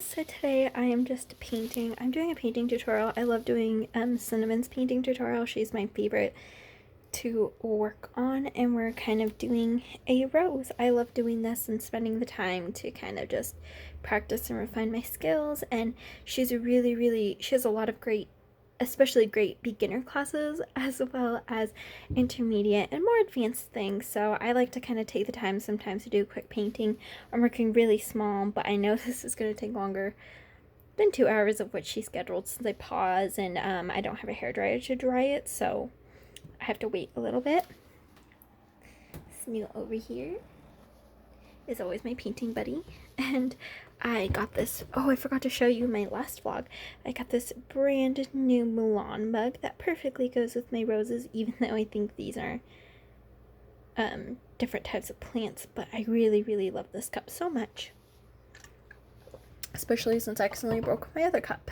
So today I am just painting. I'm doing a painting tutorial. I love doing Cinnamon's painting tutorial. She's my favorite to work on, and we're kind of doing a rose. I love doing this and spending the time to kind of just practice and refine my skills, and she's she has a lot of great, especially great beginner classes as well as intermediate and more advanced things. So I like to kind of take the time sometimes to do a quick painting. I'm working really small, but I know this is going to take longer than 2 hours, of which she scheduled since I pause, and I don't have a hairdryer to dry it, so I have to wait a little bit. Smew over here is always my painting buddy, and I got this, oh, I forgot to show you my last vlog. I got this brand new Milan mug that perfectly goes with my roses, even though I think these are different types of plants, but I really love this cup so much. Especially since I accidentally broke my other cup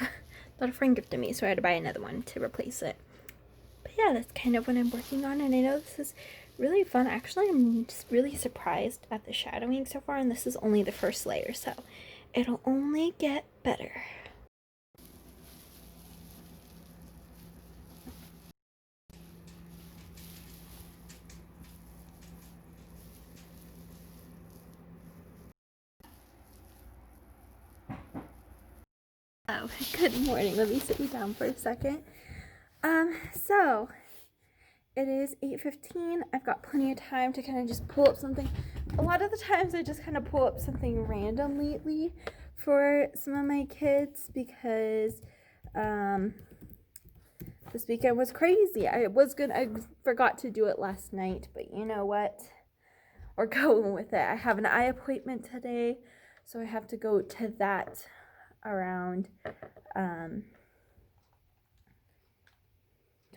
that a friend gifted me, so I had to buy another one to replace it. But yeah, that's kind of what I'm working on, and I know this is really fun. Actually, I'm just really surprised at the shadowing so far, and this is only the first layer, so it'll only get better. Oh, good morning. Let me sit you down for a second. So it is 8:15. I've got plenty of time to kind of just pull up something. A lot of the times I just kind of pull up something random lately for some of my kids because this weekend was crazy. I forgot to do it last night, but you know what? We're going with it. I have an eye appointment today, so I have to go to that around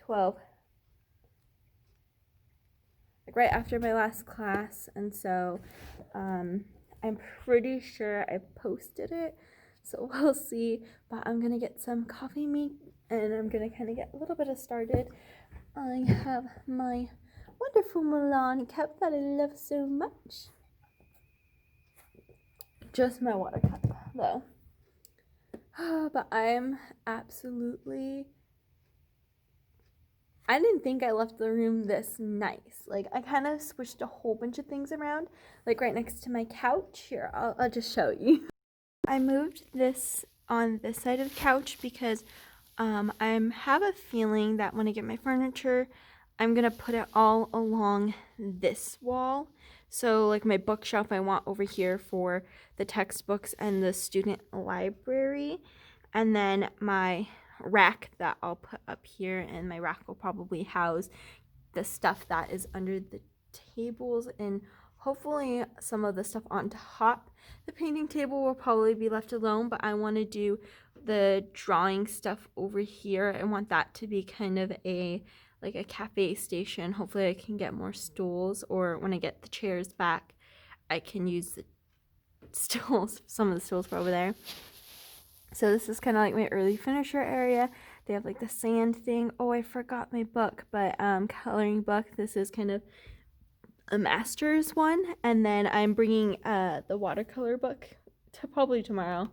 12, like right after my last class, and so I'm pretty sure I posted it, so we'll see. But I'm gonna get some coffee made, and I'm gonna kind of get a little bit of started. I have my wonderful Milan cup that I love so much. Just my water cup though. But I'm absolutely, I didn't think I left the room this nice. Like, I kind of switched a whole bunch of things around, like right next to my couch. Here, I'll just show you. I moved this on this side of the couch because I have a feeling that when I get my furniture, I'm gonna put it all along this wall. So like my bookshelf I want over here for the textbooks and the student library, and then my rack that I'll put up here, and my rack will probably house the stuff that is under the tables, and hopefully some of the stuff on top. The painting table will probably be left alone, but I want to do the drawing stuff over here. I want that to be kind of a like a cafe station. Hopefully I can get more stools, or when I get the chairs back I can use the stools. Some of the stools were over there. So this is kind of like my early finisher area. They have like the sand thing. Oh, I forgot my book, but coloring book. This is kind of a master's one, and then I'm bringing the watercolor book to probably tomorrow.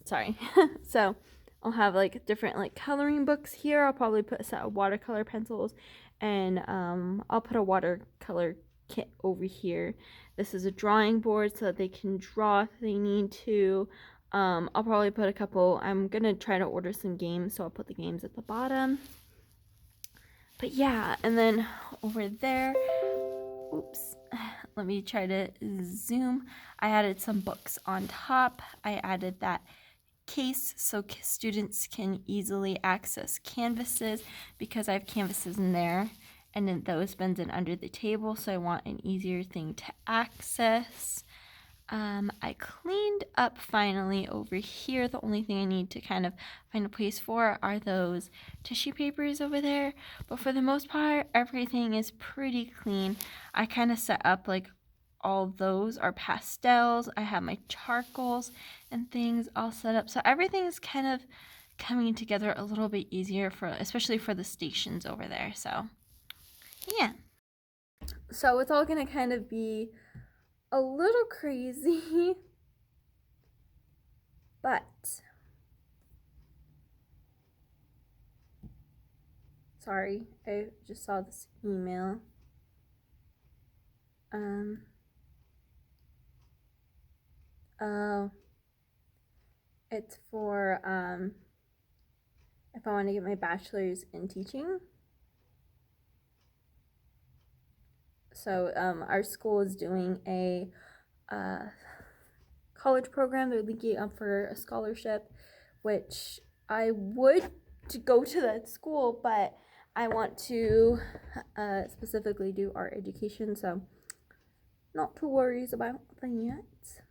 Sorry. So I'll have like different like coloring books here. I'll probably put a set of watercolor pencils, and I'll put a watercolor kit over here. This is a drawing board so that they can draw if they need to. I'll probably put a couple, I'm gonna try to order some games, so I'll put the games at the bottom. But yeah, and then over there, oops, let me try to zoom. I added some books on top. I added that case so students can easily access canvases, because I have canvases in there, and then those bend in under the table, so I want an easier thing to access. I cleaned up finally over here. The only thing I need to kind of find a place for are those tissue papers over there, but for the most part everything is pretty clean. I kind of set up like all those are pastels. I have my charcoals and things all set up, so everything's kind of coming together a little bit easier, for especially for the stations over there. So yeah, so it's all gonna kind of be a little crazy but sorry, I just saw this email. Oh, it's for if I want to get my bachelor's in teaching. So our school is doing a college program. They're linking up for a scholarship, which I would to go to that school, but I want to specifically do art education, so not too worries about that yet.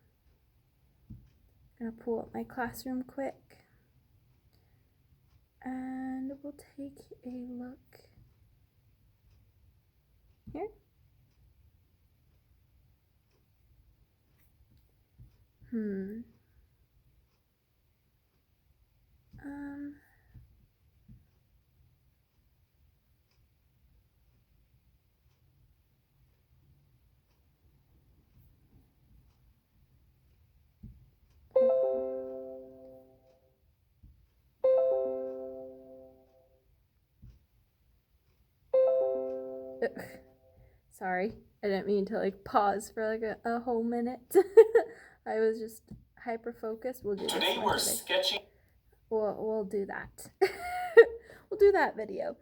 I'm gonna pull up my classroom quick and we'll take a look here. Sorry, I didn't mean to like pause for like a whole minute. I was just hyper focused. We'll do today. We're sketching. We'll do that. We'll do that video.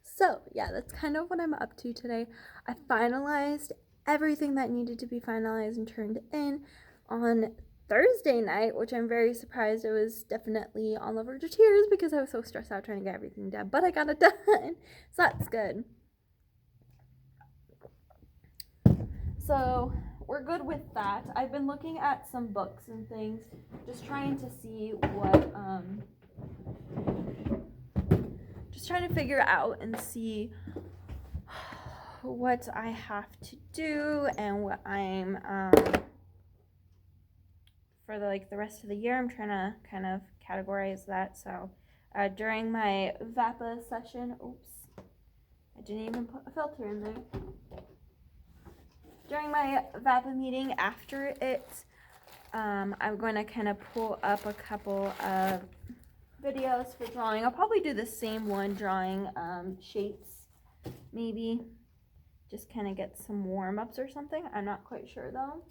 So yeah, that's kind of what I'm up to today. I finalized everything that needed to be finalized and turned in on Thursday night, which I'm very surprised. I was definitely on the verge of tears because I was so stressed out trying to get everything done, but I got it done, so that's good. So we're good with that. I've been looking at some books and things, just trying to see what, just trying to figure out and see what I have to do and what I'm, for the rest of the year. I'm trying to kind of categorize that. So during my VAPA session, oops, I didn't even put a filter in there. During my VAPA meeting after it, I'm going to kind of pull up a couple of videos for drawing. I'll probably do the same one, drawing shapes, maybe. Just kind of get some warm-ups or something. I'm not quite sure though.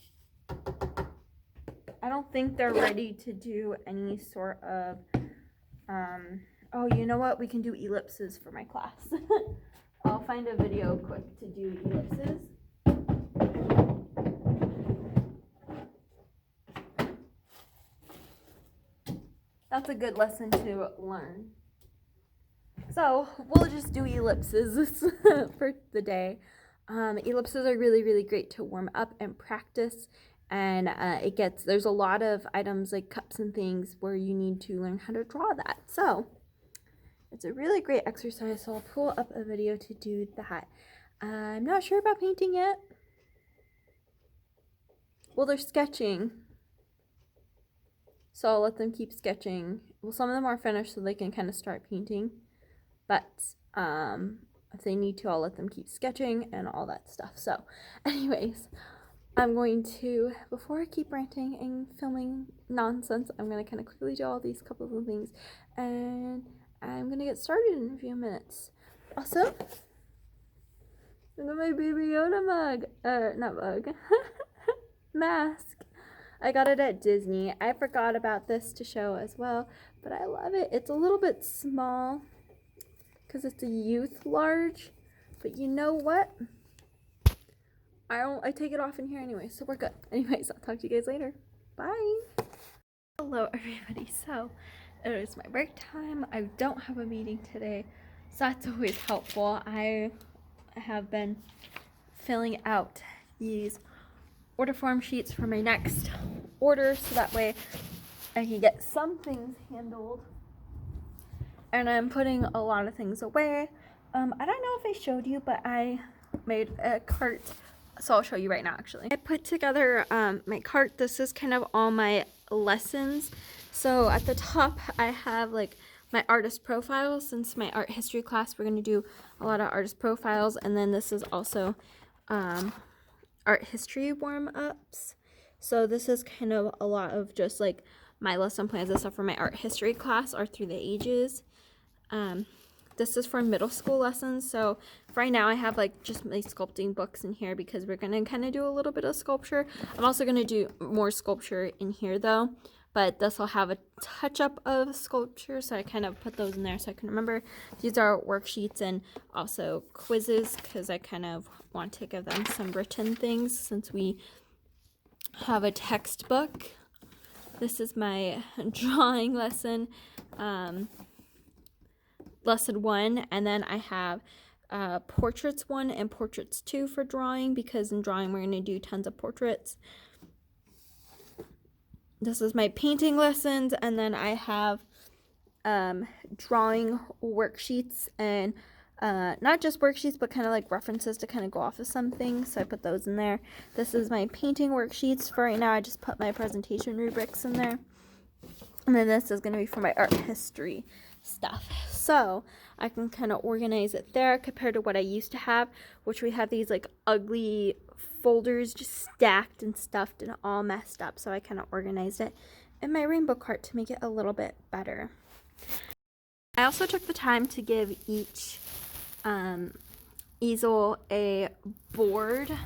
I don't think they're ready to do any sort of, oh, you know what? We can do ellipses for my class. I'll find a video quick to do ellipses. That's a good lesson to learn. So we'll just do ellipses for the day. Ellipses are really, really great to warm up and practice. And there's a lot of items like cups and things where you need to learn how to draw that. So it's a really great exercise. So I'll pull up a video to do that. I'm not sure about painting yet. Well, they're sketching. So I'll let them keep sketching. Well, some of them are finished so they can kind of start painting. But if they need to, I'll let them keep sketching and all that stuff. So anyways, I'm going to, before I keep ranting and filming nonsense, I'm going to kind of quickly do all these couple of things. And I'm going to get started in a few minutes. Also, look at my Baby Yoda mug. Not mug. Mask. I got it at Disney. I forgot about this to show as well, but I love it. It's a little bit small because it's a youth large, but you know what? I take it off in here anyway, so we're good. Anyways, I'll talk to you guys later. Bye. Hello, everybody. So it is my break time. I don't have a meeting today, so that's always helpful. I have been filling out these order form sheets for my next order, so that way I can get some things handled. And I'm putting a lot of things away. I don't know if I showed you, but I made a cart, so I'll show you right now actually. I put together my cart. This is kind of all my lessons. So at the top I have like my artist profiles. Since my art history class, we're going to do a lot of artist profiles, and then this is also art history warm-ups. So this is kind of a lot of just like my lesson plans and stuff for my art history class, Art Through the Ages. This is for middle school lessons. So for right now I have like just my sculpting books in here because we're going to kind of do a little bit of sculpture. I'm also going to do more sculpture in here though, but this will have a touch up of sculpture. So I kind of put those in there so I can remember. These are worksheets and also quizzes because I kind of want to give them some written things since we have a textbook. This is my drawing lesson. Lesson 1, and then I have portraits 1 and portraits 2 for drawing because in drawing we're going to do tons of portraits. This is my painting lessons, and then I have drawing worksheets and not just worksheets but kind of like references to kind of go off of some things, so I put those in there. This is my painting worksheets. For right now I just put my presentation rubrics in there, and then this is going to be for my art history stuff. So I can kind of organize it there compared to what I used to have, which we have these like ugly folders just stacked and stuffed and all messed up. So I kind of organized it in my rainbow cart to make it a little bit better. I also took the time to give each easel a board,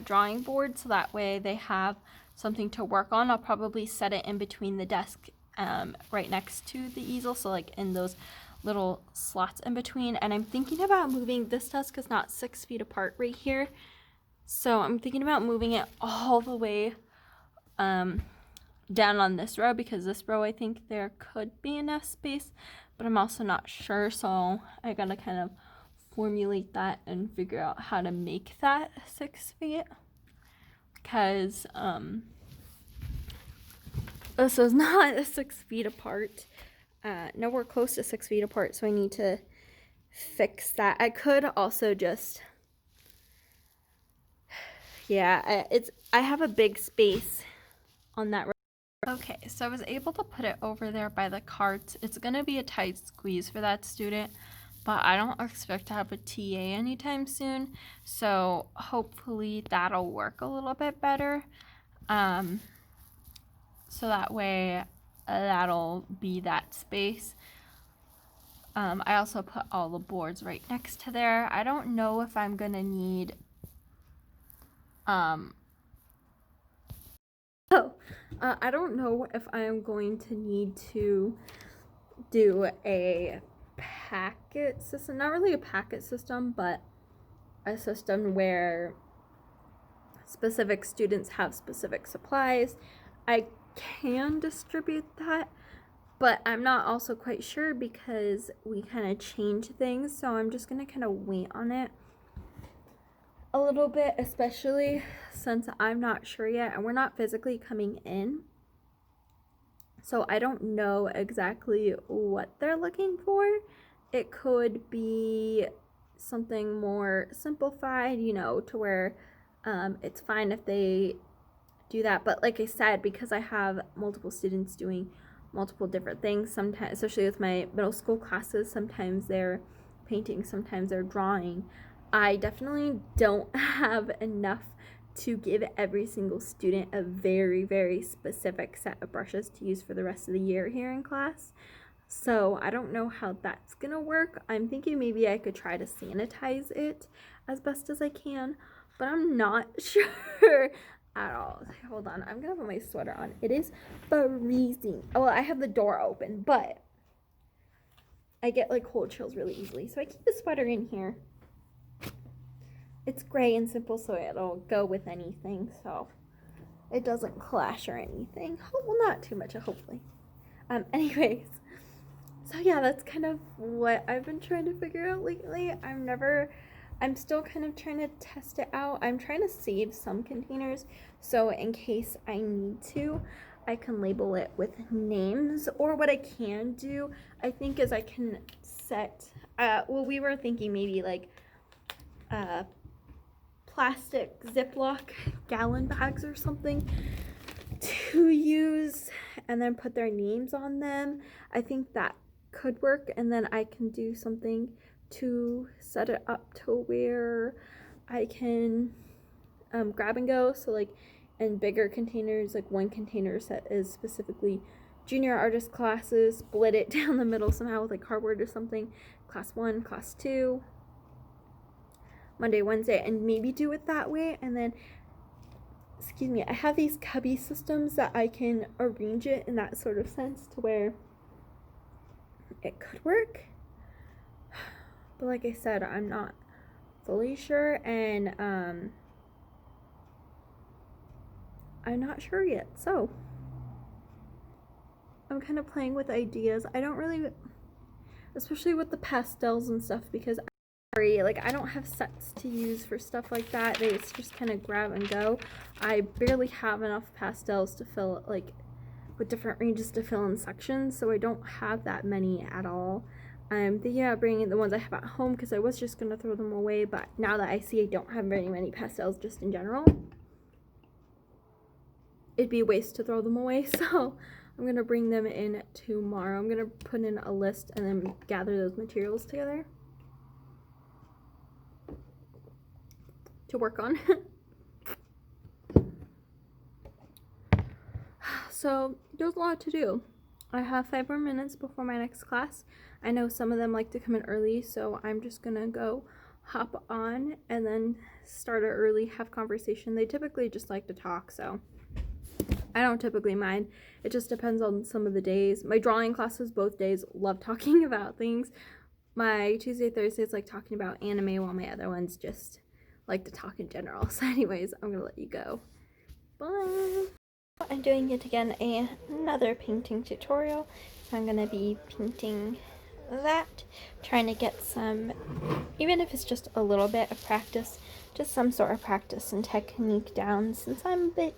drawing board, so that way they have something to work on. I'll probably set it in between the desk right next to the easel, so like in those little slots in between. And I'm thinking about moving this desk is not 6 feet apart right here, so I'm thinking about moving it all the way down on this row, because this row I think there could be enough space, but I'm also not sure, so I gotta kind of formulate that and figure out how to make that 6 feet, because this is not 6 feet apart, nowhere close to 6 feet apart, so I need to fix that. I could also just, yeah, I have a big space on that row. Okay, so I was able to put it over there by the carts. It's gonna be a tight squeeze for that student, but I don't expect to have a TA anytime soon, so hopefully that'll work a little bit better. So that way that'll be that space. I also put all the boards right next to there. I don't know if I'm gonna need I don't know if I am going to need to do a packet system, not really a packet system, but a system where specific students have specific supplies. I can distribute that, but I'm not also quite sure because we kind of change things, so I'm just gonna kind of wait on it a little bit, especially since I'm not sure yet and we're not physically coming in, so I don't know exactly what they're looking for. It could be something more simplified, you know, to where it's fine if they do that, but like I said, because I have multiple students doing multiple different things, sometimes, especially with my middle school classes, sometimes they're painting, sometimes they're drawing, I definitely don't have enough to give every single student a very, very specific set of brushes to use for the rest of the year here in class. So I don't know how that's gonna work. I'm thinking maybe I could try to sanitize it as best as I can, but I'm not sure at all. Hold on, I'm gonna put my sweater on. It is freezing. Oh, well, I have the door open, but I get like cold chills really easily, so I keep the sweater in here. It's gray and simple, so it'll go with anything, so it doesn't clash or anything. Oh, well, not too much, hopefully. Anyways, so yeah, that's kind of what I've been trying to figure out lately. I'm still kind of trying to test it out. I'm trying to save some containers, so in case I need to, I can label it with names. Or what I can do, I think, is I can set, well, we were thinking maybe like plastic Ziploc gallon bags or something to use and then put their names on them. I think that could work, and then I can do something to set it up to where I can grab and go. So like in bigger containers. Like one container set is specifically junior artist classes, split it down the middle somehow with like cardboard or something, class 1, class 2, Monday, Wednesday, and maybe do it that way. And then, excuse me, I have these cubby systems that I can arrange it in that sort of sense to where it could work. But like I said, I'm not fully sure, and I'm not sure yet. So I'm kind of playing with ideas. I don't really, especially with the pastels and stuff, because like I don't have sets to use for stuff like that. It's just kind of grab and go. I barely have enough pastels to fill, like with different ranges to fill in sections, so I don't have that many at all. I'm thinking about bringing the ones I have at home because I was just going to throw them away, but now that I see I don't have very many pastels just in general, it'd be a waste to throw them away, so I'm going to bring them in tomorrow. I'm going to put in a list and then gather those materials together to work on. So there's a lot to do. I have 5 more minutes before my next class. I know some of them like to come in early, so I'm just gonna go hop on and then start it early, have conversation. They typically just like to talk, so I don't typically mind. It just depends on some of the days. My drawing classes both days love talking about things. My Tuesday, Thursdays like talking about anime, while my other ones just like to talk in general. So anyways, I'm gonna let you go. Bye. I'm doing it again, another painting tutorial. So I'm gonna be painting that, trying to get some, even if it's just a little bit of practice, just some sort of practice and technique down, since I'm a bit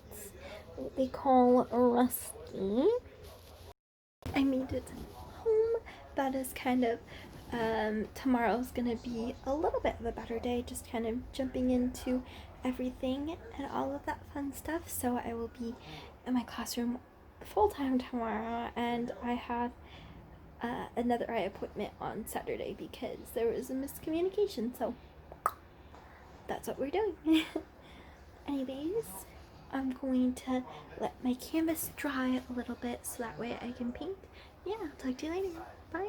what they call rusty. I made it home. That is kind of tomorrow's gonna be a little bit of a better day, just kind of jumping into everything and all of that fun stuff. So I will be in my classroom full-time tomorrow, and I have another eye appointment on Saturday because there was a miscommunication, so that's what we're doing. Anyways, I'm going to let my canvas dry a little bit so that way I can paint. Yeah, I'll talk to you later. Bye.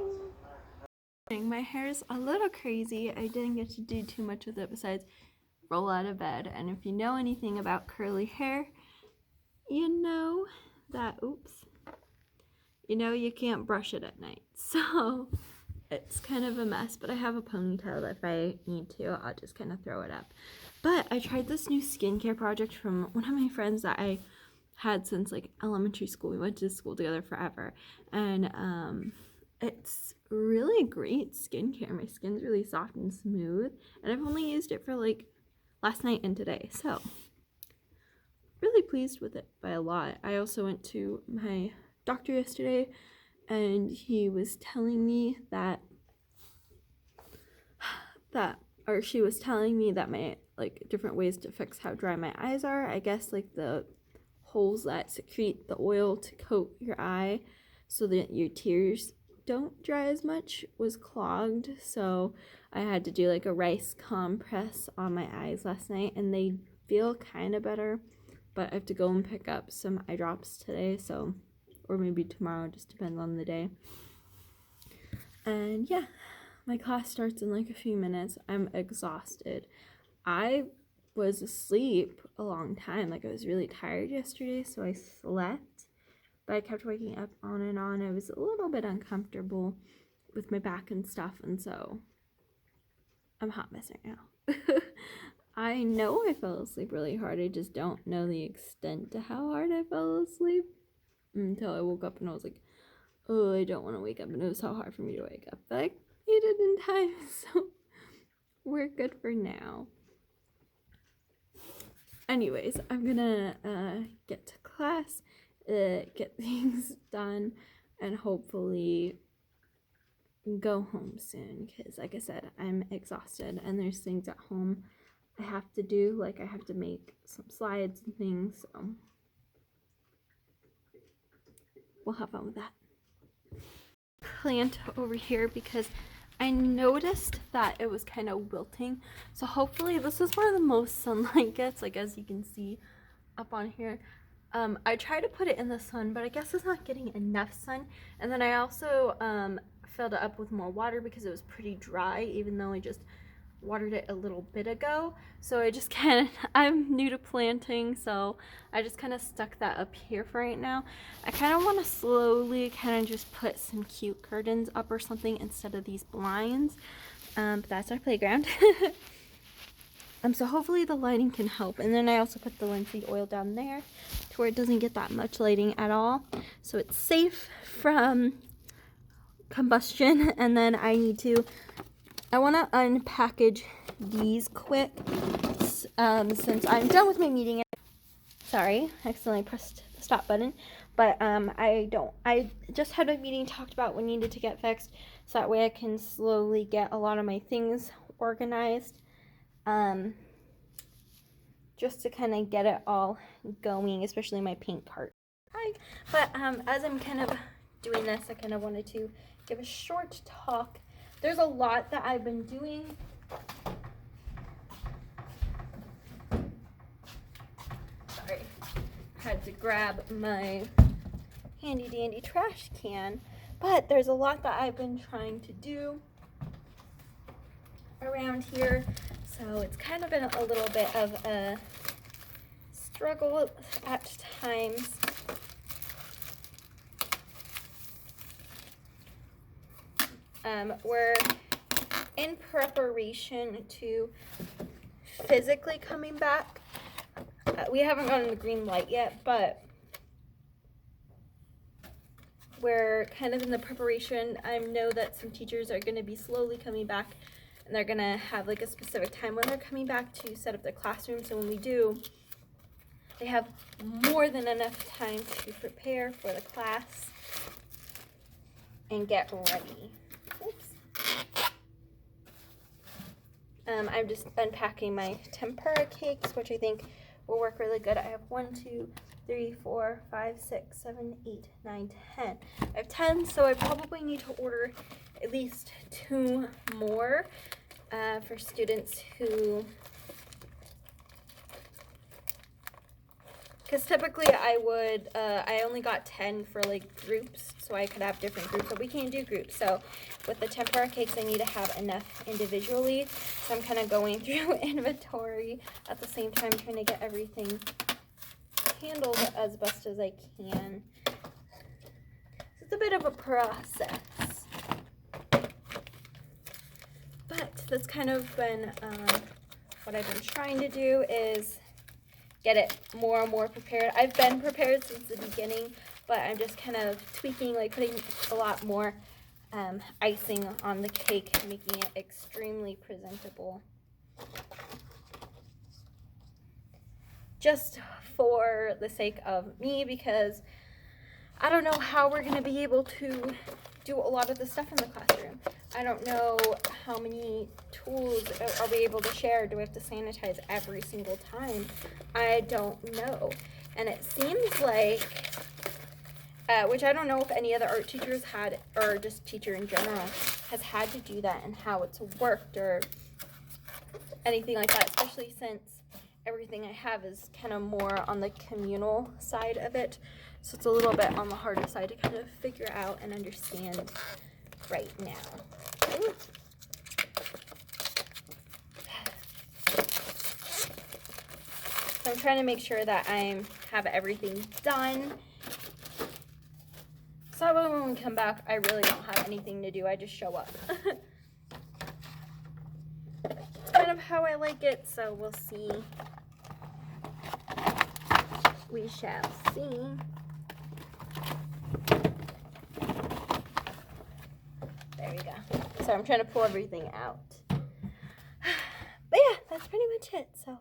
My hair is a little crazy. I didn't get to do too much with it besides roll out of bed, and if you know anything about curly hair, you know that, you know you can't brush it at night, so it's kind of a mess. But I have a ponytail that if I need to, I'll just kind of throw it up. But I tried this new skincare project from one of my friends that I had since like elementary school. We went to school together forever, and it's really great skincare. My skin's really soft and smooth, and I've only used it for like last night and today, so really pleased with it by a lot. I also went to my doctor yesterday, and he was telling me she was telling me that my like different ways to fix how dry my eyes are. I guess like the holes that secrete the oil to coat your eye so that your tears don't dry as much was clogged, so I had to do like a rice compress on my eyes last night, and they feel kind of better, but I have to go and pick up some eye drops today, so, or maybe tomorrow, just depends on the day. And yeah, my class starts in like a few minutes. I'm exhausted. I was asleep a long time. Like I was really tired yesterday, so I slept, but I kept waking up on and on. I was a little bit uncomfortable with my back and stuff, and so I'm a hot mess right now. I know I fell asleep really hard. I just don't know the extent to how hard I fell asleep until I woke up and I was like, oh, I don't want to wake up, and it was so hard for me to wake up, but I made it in time, so we're good for now. Anyways, I'm gonna get to class, get things done, and hopefully go home soon, because like I said, I'm exhausted and there's things at home I have to do, like I have to make some slides and things, so we'll have fun with that. Plant over here because I noticed that it was kind of wilting, so hopefully this is where the most sunlight gets. Like as you can see, up on here. I tried to put it in the sun, but I guess it's not getting enough sun. And then I also filled it up with more water because it was pretty dry, even though I just watered it a little bit ago. So I just kind of, I'm new to planting, so I just kind of stuck that up here for right now. I kind of want to slowly kind of just put some cute curtains up or something instead of these blinds. But that's our playground. So hopefully the lighting can help. And then I also put the linseed oil down there to where it doesn't get that much lighting at all. So it's safe from combustion. And then I want to unpackage these quick since I'm done with my meeting. Sorry, I accidentally pressed the stop button. But I just had a meeting, talked about what needed to get fixed. So that way I can slowly get a lot of my things organized. Just to kind of get it all going, especially my paint cart. But as I'm kind of doing this, I kind of wanted to give a short talk. There's a lot that I've been doing. Sorry, had to grab my handy dandy trash can. But there's a lot that I've been trying to do around here. So it's kind of been a little bit of a struggle at times. We're in preparation to physically coming back. We haven't gotten the green light yet, but we're kind of in the preparation. I know that some teachers are going to be slowly coming back, and they're going to have like a specific time when they're coming back to set up their classroom. So when we do, they have more than enough time to prepare for the class and get ready. Oops. I'm just unpacking my tempura cakes, which I think will work really good. I have 1, 2, 3, 4, 5, 6, 7, 8, 9, 10. I have 10, so I probably need to order at least 2 more for students who, because typically I only got 10 for like groups, so I could have different groups, but we can't do groups. So with the tempura cakes, I need to have enough individually. So I'm kind of going through inventory at the same time, trying to get everything handled as best as I can. It's a bit of a process, but that's kind of been what I've been trying to do, is get it more and more prepared. I've been prepared since the beginning, but I'm just kind of tweaking, like putting a lot more icing on the cake, making it extremely presentable. Just for the sake of me, because I don't know how we're going to be able to do a lot of the stuff in the classroom. I don't know how many tools are we able to share. Do we have to sanitize every single time? I don't know. And it seems like, which I don't know if any other art teachers had, or just teacher in general, has had to do that and how it's worked or anything like that, especially since everything I have is kind of more on the communal side of it. So it's a little bit on the harder side to kind of figure out and understand right now. Ooh. So I'm trying to make sure that I have everything done. So when we come back, I really don't have anything to do. I just show up. It's kind of how I like it, so we'll see. We shall see. There we go. So I'm trying to pull everything out. But yeah, that's pretty much it. So.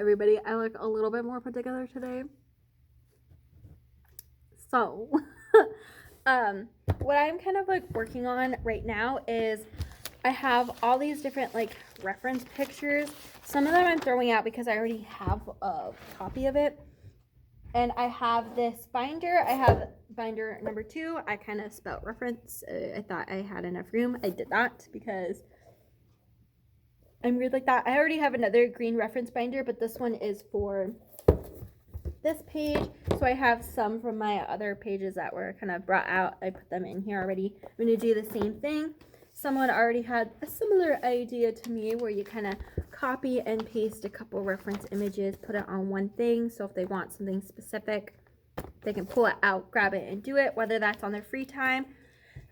everybody, I look a little bit more put together today. So, what I'm kind of like working on right now is I have all these different like reference pictures. Some of them I'm throwing out because I already have a copy of it. And I have this binder. I have binder number 2. I kind of spelled reference. I thought I had enough room. I did not because I'm weird like that. I already have another green reference binder, but this one is for this page. So I have some from my other pages that were kind of brought out. I put them in here already. I'm going to do the same thing. Someone already had a similar idea to me where you kind of copy and paste a couple reference images, put it on one thing. So if they want something specific, they can pull it out, grab it, and do it, whether that's on their free time.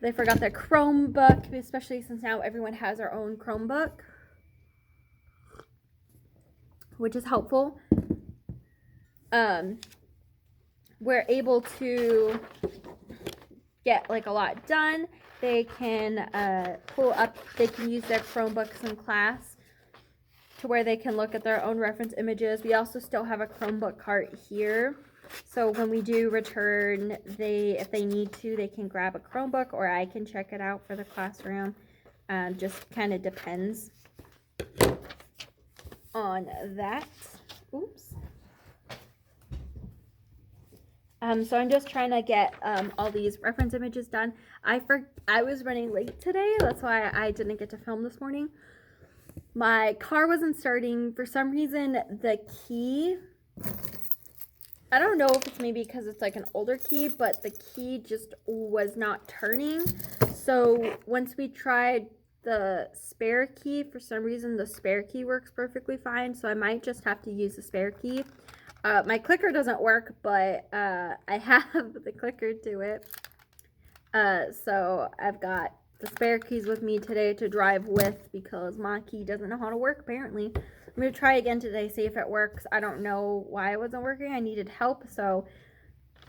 They forgot their Chromebook, especially since now everyone has their own Chromebook, which is helpful. We're able to get like a lot done. They can pull up, they can use their Chromebooks in class to where they can look at their own reference images. We also still have a Chromebook cart here. So when we do return, if they need to, they can grab a Chromebook or I can check it out for the classroom. Just kind of depends on that. Oops. So I'm just trying to get all these reference images done. I was running late today. That's why I didn't get to film this morning. My car wasn't starting. For some reason, the key, I don't know if it's maybe because it's like an older key, but the key just was not turning. So once we tried the spare key, for some reason, the spare key works perfectly fine. So I might just have to use the spare key. My clicker doesn't work, but I have the clicker to it. So I've got the spare keys with me today to drive with because my key doesn't know how to work apparently. I'm going to try again today, see if it works. I don't know why it wasn't working. I needed help. So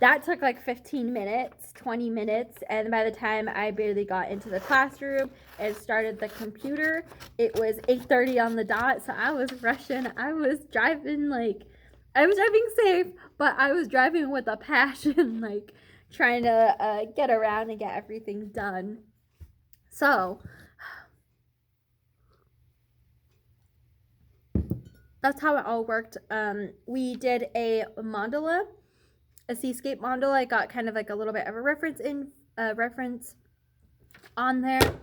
that took like 15 minutes, 20 minutes. And by the time I barely got into the classroom and started the computer, it was 8:30 on the dot. So I was rushing. I was driving safe, but I was driving with a passion, like trying to get around and get everything done. So that's how it all worked. We did a mandala, a seascape mandala. I got kind of like a little bit of a reference on there.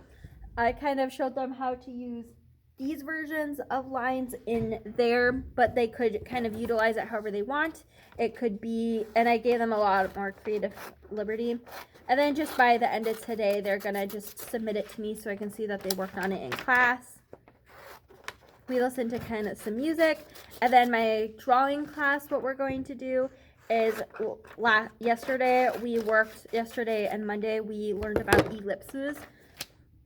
I kind of showed them how to use these versions of lines in there, but they could kind of utilize it however they want. It could be, and I gave them a lot more creative liberty. And then just by the end of today, they're gonna just submit it to me so I can see that they worked on it in class. We listened to kind of some music, and then my drawing class, what we're going to do is yesterday and Monday we learned about ellipses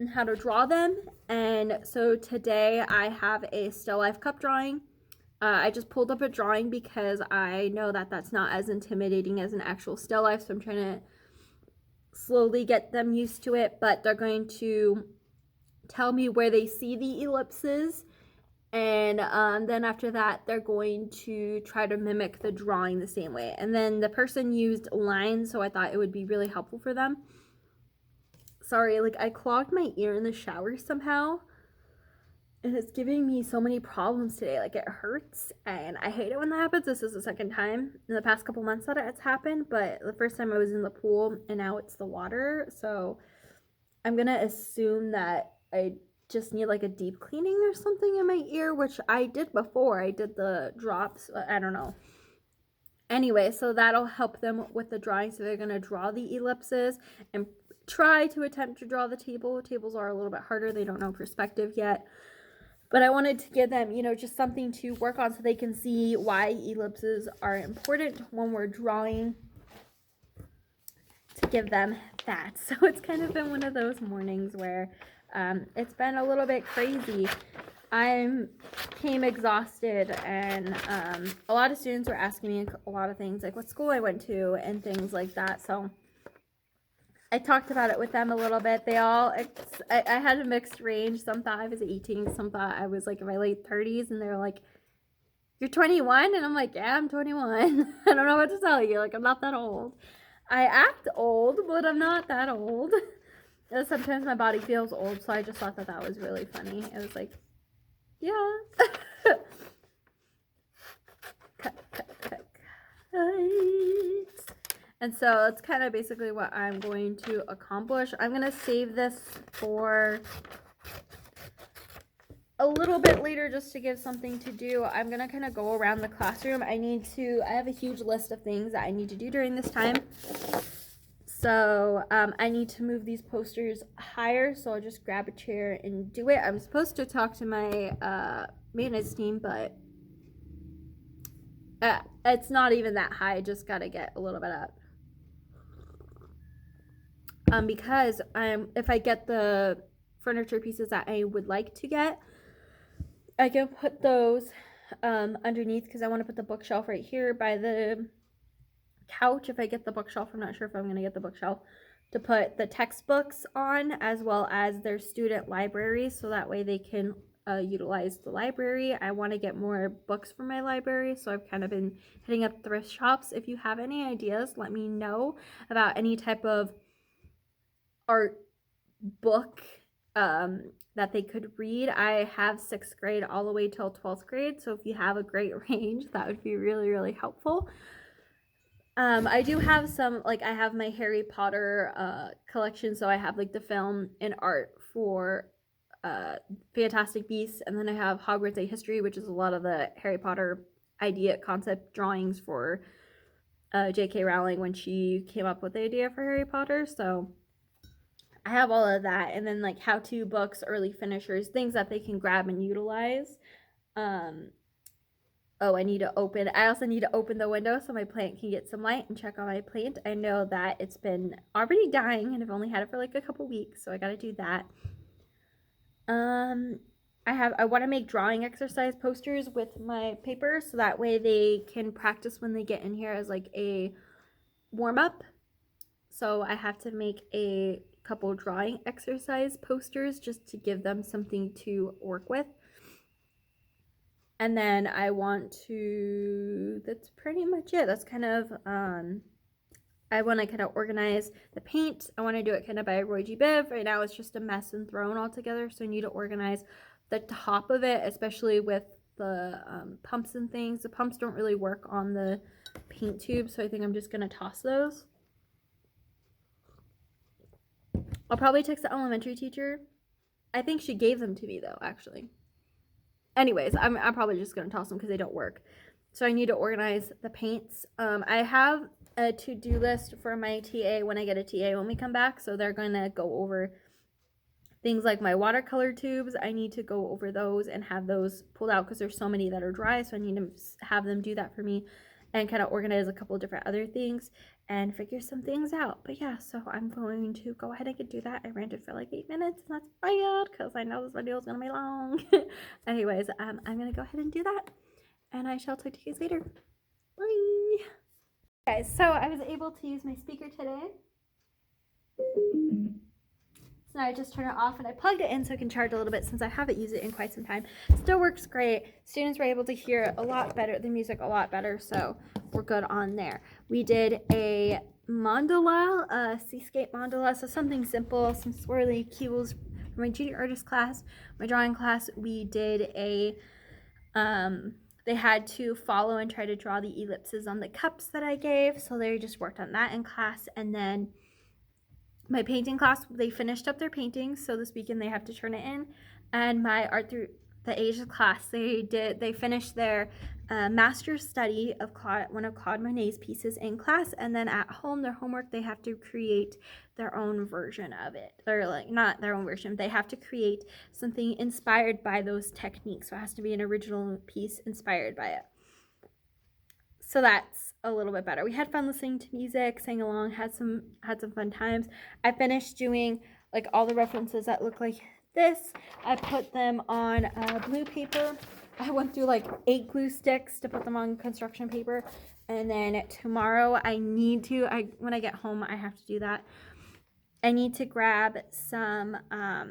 and how to draw them. And so today I have a still life cup drawing. I just pulled up a drawing because I know that that's not as intimidating as an actual still life, so I'm trying to slowly get them used to it. But they're going to tell me where they see the ellipses, and then after that they're going to try to mimic the drawing the same way. And then the person used lines, so I thought it would be really helpful for them. Sorry, like I clogged my ear in the shower somehow, and it's giving me so many problems today. Like it hurts, and I hate it when that happens. This is the second time in the past couple months that it's happened, but the first time I was in the pool, and now it's the water. So I'm gonna assume that I just need like a deep cleaning or something in my ear, which I did before. I did the drops. I don't know. Anyway, so that'll help them with the drawing. So they're gonna draw the ellipses and try to attempt to draw the table. Tables are a little bit harder. They don't know perspective yet. But I wanted to give them, just something to work on so they can see why ellipses are important when we're drawing, to give them that. So it's kind of been one of those mornings where it's been a little bit crazy. I came exhausted, and a lot of students were asking me a lot of things, like what school I went to and things like that. So I talked about it with them a little bit. I had a mixed range. Some thought I was 18, some thought I was like in my late 30s, and they're like, you're 21? And I'm like, yeah, I'm 21. I don't know what to tell you. Like, I'm not that old. I act old, but I'm not that old. Sometimes my body feels old, so I just thought that that was really funny. It was like, yeah. cut. And so that's kind of basically what I'm going to accomplish. I'm going to save this for a little bit later just to give something to do. I'm going to kind of go around the classroom. I have a huge list of things that I need to do during this time. So I need to move these posters higher, so I'll just grab a chair and do it. I'm supposed to talk to my maintenance team, but it's not even that high. I just got to get a little bit up. Because if I get the furniture pieces that I would like to get, I can put those underneath, because I want to put the bookshelf right here by the couch. If I get the bookshelf, I'm not sure if I'm going to get the bookshelf, to put the textbooks on, as well as their student library, so that way they can utilize the library. I want to get more books for my library, so I've kind of been hitting up thrift shops. If you have any ideas, let me know about any type of art book that they could read. I have 6th grade all the way till 12th grade, so if you have a great range, that would be really, really helpful. I do have some, like, I have my Harry Potter collection, so I have like the film and art for Fantastic Beasts, and then I have Hogwarts A History, which is a lot of the Harry Potter idea concept drawings for J.K. Rowling when she came up with the idea for Harry Potter. So I have all of that, and then like how-to books, early finishers, things that they can grab and utilize. Oh, I also need to open the window so my plant can get some light and check on my plant. I know that it's been already dying, and I've only had it for like a couple weeks, so I gotta do that. I want to make drawing exercise posters with my paper, so that way they can practice when they get in here as like a warm-up. So I have to make a couple drawing exercise posters just to give them something to work with. And then that's pretty much it. That's kind of, I want to kind of organize the paint. I want to do it kind of by Roy G. Biv. Right now it's just a mess and thrown all together, so I need to organize the top of it, especially with the pumps and things. The pumps don't really work on the paint tube, so I think I'm just going to toss those. I'll probably text the elementary teacher. I think she gave them to me though, actually. Anyways, I'm probably just going to toss them because they don't work. So I need to organize the paints. I have a to-do list for my TA when I get a TA when we come back. So they're going to go over things like my watercolor tubes. I need to go over those and have those pulled out because there's so many that are dry. So I need to have them do that for me and kind of organize a couple of different other things and figure some things out. But yeah, so I'm going to go ahead and do that. I ranted for like 8 minutes, and that's bad because I know this video is going to be long. Anyways, I'm going to go ahead and do that, and I shall talk to you guys later. Bye! Okay, so I was able to use my speaker today. So now I just turn it off, and I plugged it in so it can charge a little bit since I haven't used it in quite some time. Still works great. Students were able to hear a lot better, the music a lot better, so we're good on there. We did a mandala, a seascape mandala, so something simple, some swirly cues for my junior artist class. My drawing class, we did a, they had to follow and try to draw the ellipses on the cups that I gave, so they just worked on that in class. And then my painting class, they finished up their paintings, so this weekend they have to turn it in. And my art through the Asia class, they finished their master's study of one of Claude Monet's pieces in class, and then at home, their homework, they have to create their own version of it. Or like, not their own version, they have to create something inspired by those techniques, so it has to be an original piece inspired by it. So that's a little bit better. We had fun listening to music, sang along, had some fun times. I finished doing like all the references that look like this. I put them on blue paper. I went through like 8 glue sticks to put them on construction paper. And then tomorrow when I get home, I have to do that. I need to grab some, I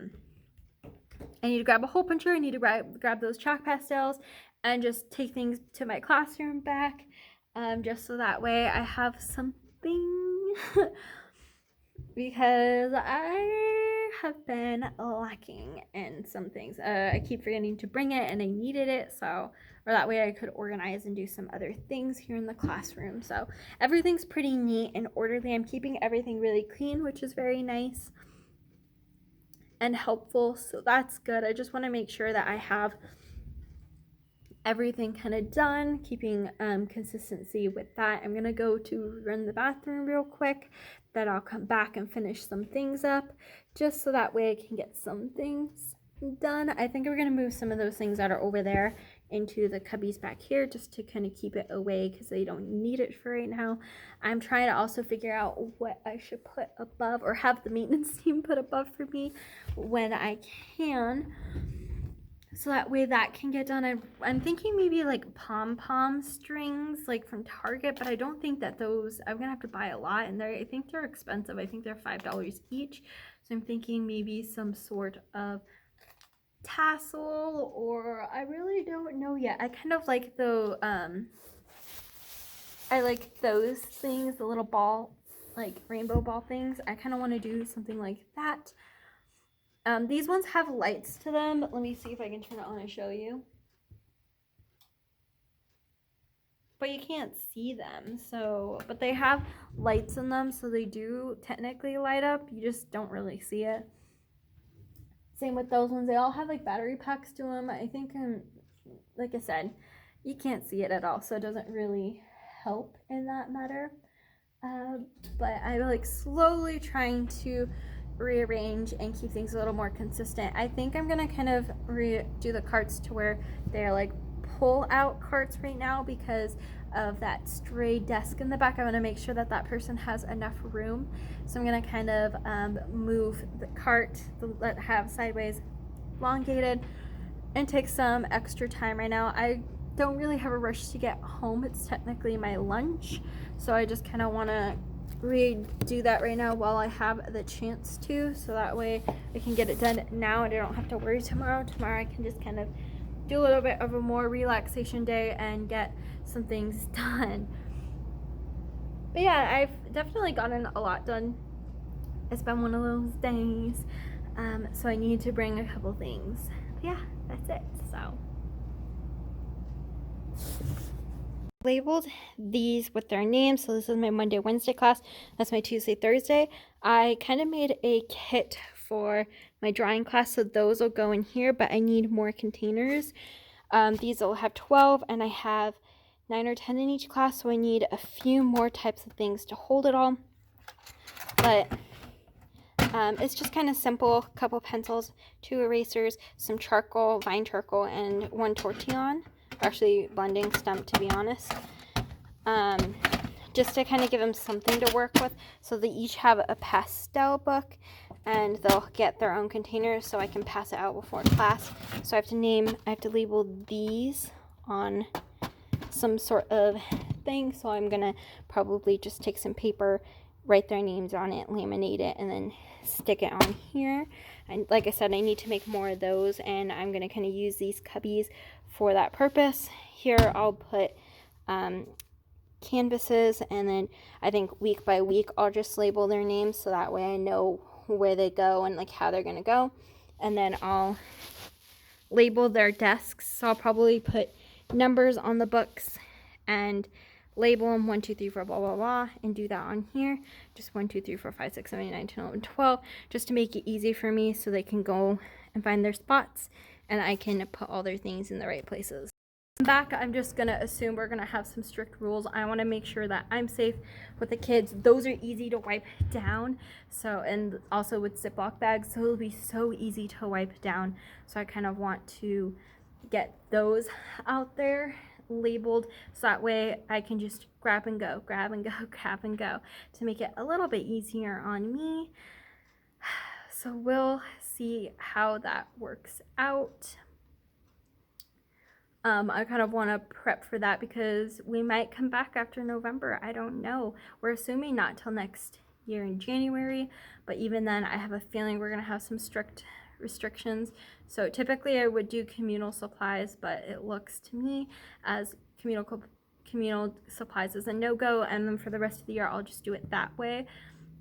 need to grab a hole puncher. I need to grab those chalk pastels and just take things to my classroom back, just so that way I have something because I have been lacking in some things. I keep forgetting to bring it and I needed it, so, or that way I could organize and do some other things here in the classroom. So everything's pretty neat and orderly. I'm keeping everything really clean, which is very nice and helpful, so that's good. I just want to make sure that I have everything kind of done, keeping consistency with that. I'm gonna go to run the bathroom real quick, then I'll come back and finish some things up, just so that way I can get some things done. I think we're gonna move some of those things that are over there into the cubbies back here, just to kind of keep it away because they don't need it for right now. I'm trying to also figure out what I should put above, or have the maintenance team put above for me when I can, so that way that can get done. I'm thinking maybe like pom-pom strings, like from Target, but I don't think that those, I'm gonna have to buy a lot, and I think they're expensive. I think they're $5 each. So I'm thinking maybe some sort of tassel, or I really don't know yet. I kind of like the I like those things, the little ball, like rainbow ball things. I kind of want to do something like that. These ones have lights to them. Let me see if I can turn it on and show you. But you can't see them, so, but they have lights in them, so they do technically light up. You just don't really see it. Same with those ones. They all have like battery packs to them. I think, like I said, you can't see it at all, so it doesn't really help in that matter. But I'm like slowly trying to rearrange and keep things a little more consistent. I think I'm gonna kind of redo the carts to where they're like pull out carts right now because of that stray desk in the back. I want to make sure that that person has enough room, so I'm gonna kind of move the cart that have sideways elongated and take some extra time right now. I don't really have a rush to get home. It's technically my lunch, so I just kind of want to redo that right now while I have the chance to, so that way I can get it done now and I don't have to worry tomorrow. Tomorrow I can just kind of do a little bit of a more relaxation day and get some things done. But yeah, I've definitely gotten a lot done. It's been one of those days, so I need to bring a couple things. But yeah, that's it. So labeled these with their names. So this is my Monday, Wednesday class. That's my Tuesday, Thursday. I kind of made a kit for my drawing class, so those will go in here, but I need more containers. These will have 12, and I have 9 or 10 in each class, so I need a few more types of things to hold it all. But it's just kind of simple. A couple pencils, 2 erasers, some charcoal, vine charcoal, and 1 tortillon. Actually blending stump, to be honest, just to kind of give them something to work with. So they each have a pastel book, and they'll get their own containers so I can pass it out before class. So I have to label these on some sort of thing. So I'm gonna probably just take some paper, write their names on it, laminate it, and then stick it on here. And like I said, I need to make more of those, and I'm gonna kind of use these cubbies for that purpose. Here I'll put canvases, and then I think week by week I'll just label their names, so that way I know where they go and like how they're gonna go. And then I'll label their desks, so I'll probably put numbers on the books and label them 1, 2, 3, 4, blah blah blah, and do that on here. Just 1, 2, 3, 4, 5, 6, 7, 8, 9, 10, 11, 12, just to make it easy for me so they can go and find their spots, and I can put all their things in the right places. Back, I'm just gonna assume we're gonna have some strict rules. I want to make sure that I'm safe with the kids. Those are easy to wipe down, so, and also with Ziploc bags, so it'll be so easy to wipe down. So I kind of want to get those out there labeled, so that way I can just grab and go, grab and go, grab and go, to make it a little bit easier on me. So we'll see how that works out. I kind of want to prep for that because we might come back after November. I don't know. We're assuming not till next year in January, but even then I have a feeling we're going to have some strict restrictions. So typically I would do communal supplies, but it looks to me as communal supplies is a no-go, and then for the rest of the year I'll just do it that way.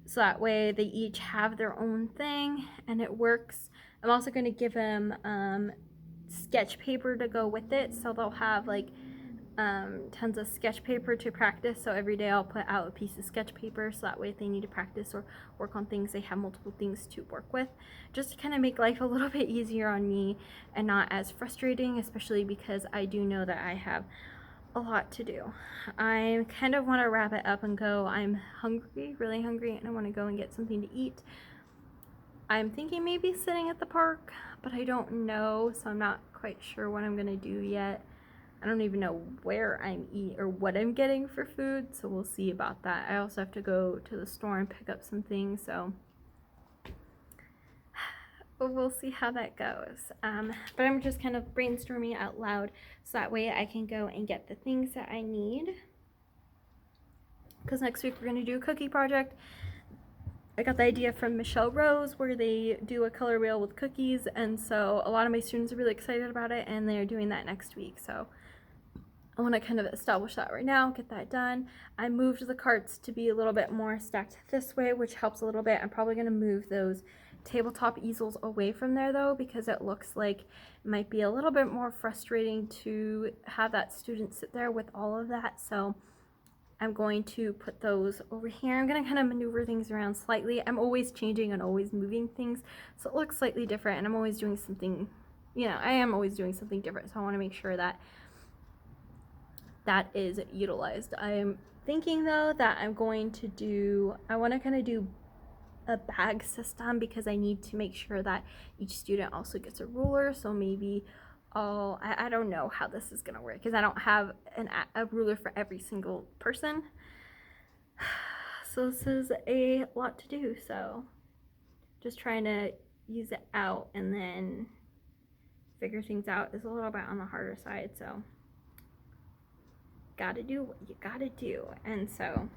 So that way they each have their own thing and it works. I'm also going to give them sketch paper to go with it, so they'll have like tons of sketch paper to practice. So every day I'll put out a piece of sketch paper, so that way if they need to practice or work on things, they have multiple things to work with, just to kind of make life a little bit easier on me and not as frustrating, especially because I do know that I have a lot to do. I kind of want to wrap it up and go. I'm hungry, really hungry, and I want to go and get something to eat. I'm thinking maybe sitting at the park, but I don't know, so I'm not quite sure what I'm gonna do yet. I don't even know where I'm eating or what I'm getting for food, so we'll see about that. I also have to go to the store and pick up some things, so we'll see how that goes. But I'm just kind of brainstorming out loud, so that way I can go and get the things that I need. Because next week we're gonna do a cookie project. I got the idea from Michelle Rose where they do a color wheel with cookies, and so a lot of my students are really excited about it, and they're doing that next week. So I want to kind of establish that right now, get that done. I moved the carts to be a little bit more stacked this way, which helps a little bit. I'm probably going to move those tabletop easels away from there though, because it looks like it might be a little bit more frustrating to have that student sit there with all of that. So I'm going to put those over here. I'm going to kind of maneuver things around slightly. I'm always changing and always moving things, so it looks slightly different, and I'm always doing something, you know, I am always doing something different, so I want to make sure that that is utilized. I'm thinking though that I'm going to do, I want to kind of do a bag system, because I need to make sure that each student also gets a ruler. So maybe I don't know how this is gonna work, because I don't have a ruler for every single person. So this is a lot to do, so just trying to use it out and then figure things out is a little bit on the harder side. So gotta do what you gotta do. And so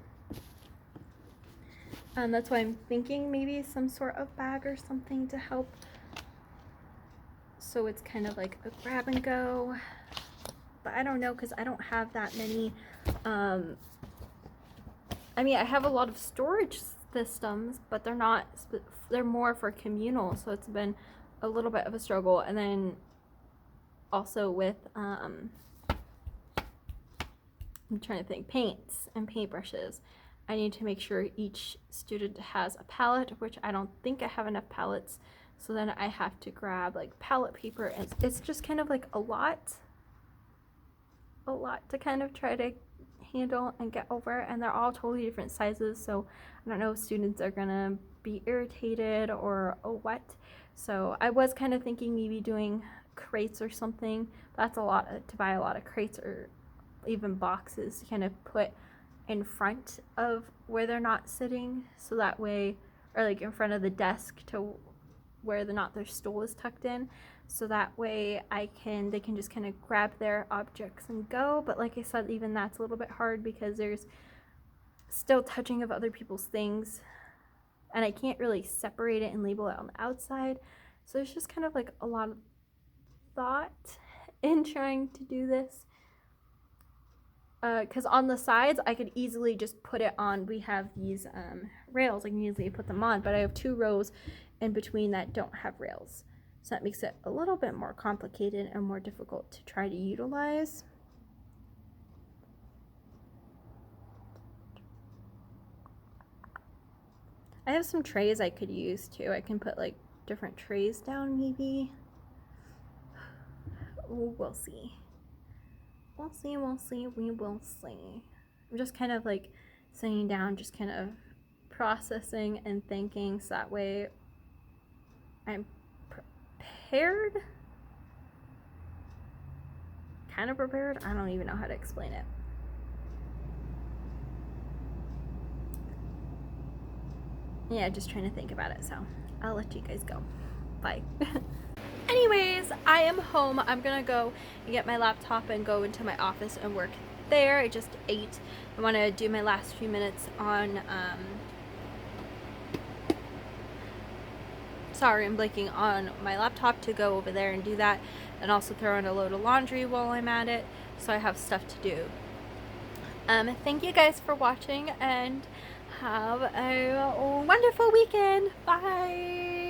that's why I'm thinking maybe some sort of bag or something to help, so it's kind of like a grab and go. But I don't know, because I don't have that many I mean, I have a lot of storage systems, but they're more for communal, so it's been a little bit of a struggle. And then also with I'm trying to think, paints and paintbrushes, I need to make sure each student has a palette, which I don't think I have enough palettes, so then I have to grab like palette paper, and it's just kind of like a lot to kind of try to handle and get over, and they're all totally different sizes, so I don't know if students are gonna be irritated or what. So I was kind of thinking maybe doing crates or something. That's a lot to buy, a lot of crates or even boxes to kind of put in front of where they're not sitting, so that way, or like in front of the desk to where their stool is tucked in, so that way they can just kind of grab their objects and go. But like I said, even that's a little bit hard, because there's still touching of other people's things, and I can't really separate it and label it on the outside. So there's just kind of like a lot of thought in trying to do this. Because on the sides, I could easily just put it on. We have these rails, I can easily put them on, but I have 2 rows in between that don't have rails. So that makes it a little bit more complicated and more difficult to try to utilize. I have some trays I could use too. I can put like different trays down maybe. Ooh, we'll see. We'll see, we will see. I'm just kind of like sitting down, just kind of processing and thinking, so that way I'm prepared. Kind of prepared. I don't even know how to explain it. Yeah, just trying to think about it, so I'll let you guys go. Bye. Anyways, I am home. I'm gonna go and get my laptop and go into my office and work there. I just ate. I want to do my last few minutes on sorry, I'm blanking on my laptop to go over there and do that, and also throw in a load of laundry while I'm at it, so I have stuff to do. Thank you guys for watching, and have a wonderful weekend. Bye.